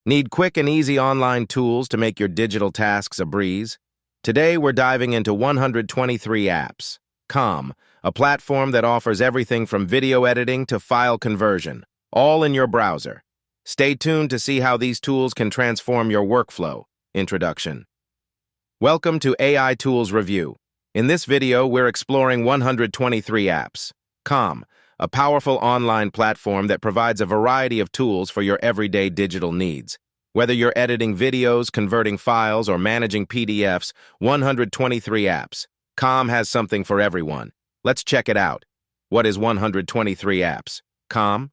Need quick and easy online tools to make your digital tasks a breeze? Today, we're diving into 123 apps. Calm, a platform that offers everything from video editing to file conversion, all in your browser. Stay tuned to see how these tools can transform your workflow. Introduction. Welcome to AI Tools Review. In this video, we're exploring 123 apps. Calm, a powerful online platform that provides a variety of tools for your everyday digital needs. Whether you're editing videos, converting files, or managing PDFs, 123 apps. Calm has something for everyone. Let's check it out. What is 123 apps? Calm?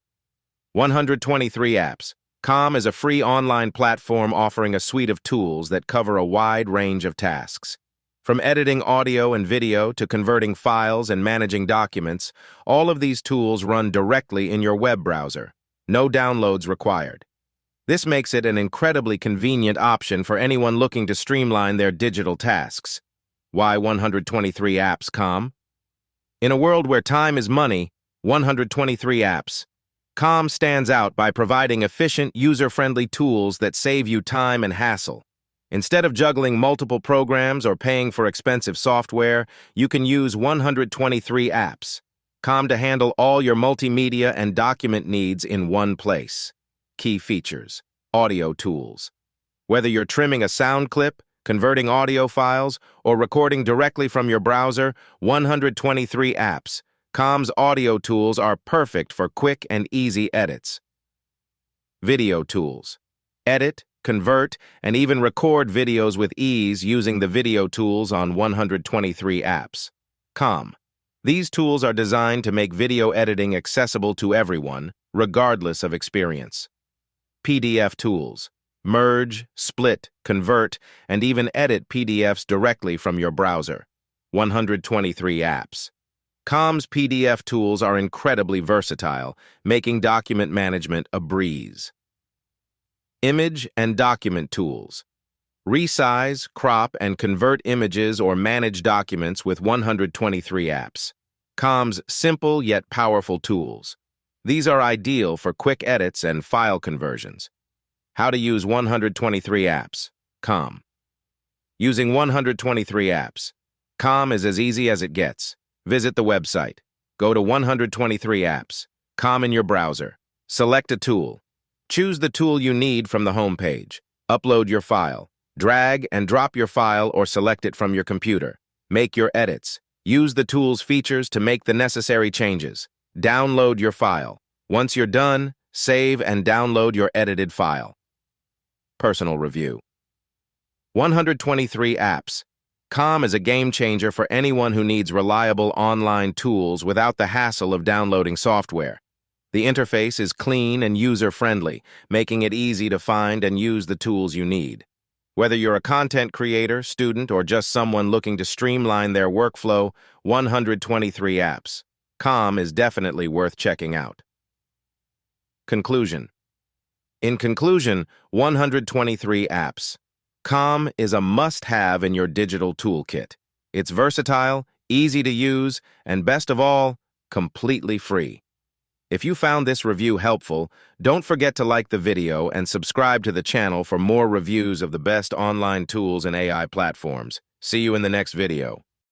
123 apps. Calm is a free online platform offering a suite of tools that cover a wide range of tasks. From editing audio and video to converting files and managing documents, all of these tools run directly in your web browser. No downloads required. This makes it an incredibly convenient option for anyone looking to streamline their digital tasks. Why 123 apps? Calm? In a world where time is money, 123 apps. Calm stands out by providing efficient, user-friendly tools that save you time and hassle. Instead of juggling multiple programs or paying for expensive software, you can use 123 apps. Calm to handle all your multimedia and document needs in one place. Key features: audio tools. Whether you're trimming a sound clip, converting audio files, or recording directly from your browser, 123 apps. Calm's audio tools are perfect for quick and easy edits. Video tools. Edit, convert, and even record videos with ease using the video tools on 123 apps. Calm. These tools are designed to make video editing accessible to everyone, regardless of experience. PDF tools. Merge, split, convert, and even edit PDFs directly from your browser. 123 apps. Calm's PDF tools are incredibly versatile, making document management a breeze. Image and document tools. Resize, crop, and convert images or manage documents with 123 apps. Calm's simple yet powerful tools. These are ideal for quick edits and file conversions. How to use 123 apps. Calm. Using 123 apps. Calm is as easy as it gets. Visit the website. Go to 123 apps. Calm in your browser. Select a tool. Choose the tool you need from the home page. Upload your file. Drag and drop your file or select it from your computer. Make your edits. Use the tool's features to make the necessary changes. Download your file. Once you're done, save and download your edited file. Personal review. 123 apps. Calm is a game changer for anyone who needs reliable online tools without the hassle of downloading software. The interface is clean and user-friendly, making it easy to find and use the tools you need. Whether you're a content creator, student, or just someone looking to streamline their workflow, 123 apps. Calm is definitely worth checking out. Conclusion. In conclusion, 123 apps. Calm is a must-have in your digital toolkit. It's versatile, easy to use, and best of all, completely free. If you found this review helpful, don't forget to like the video and subscribe to the channel for more reviews of the best online tools and AI platforms. See you in the next video.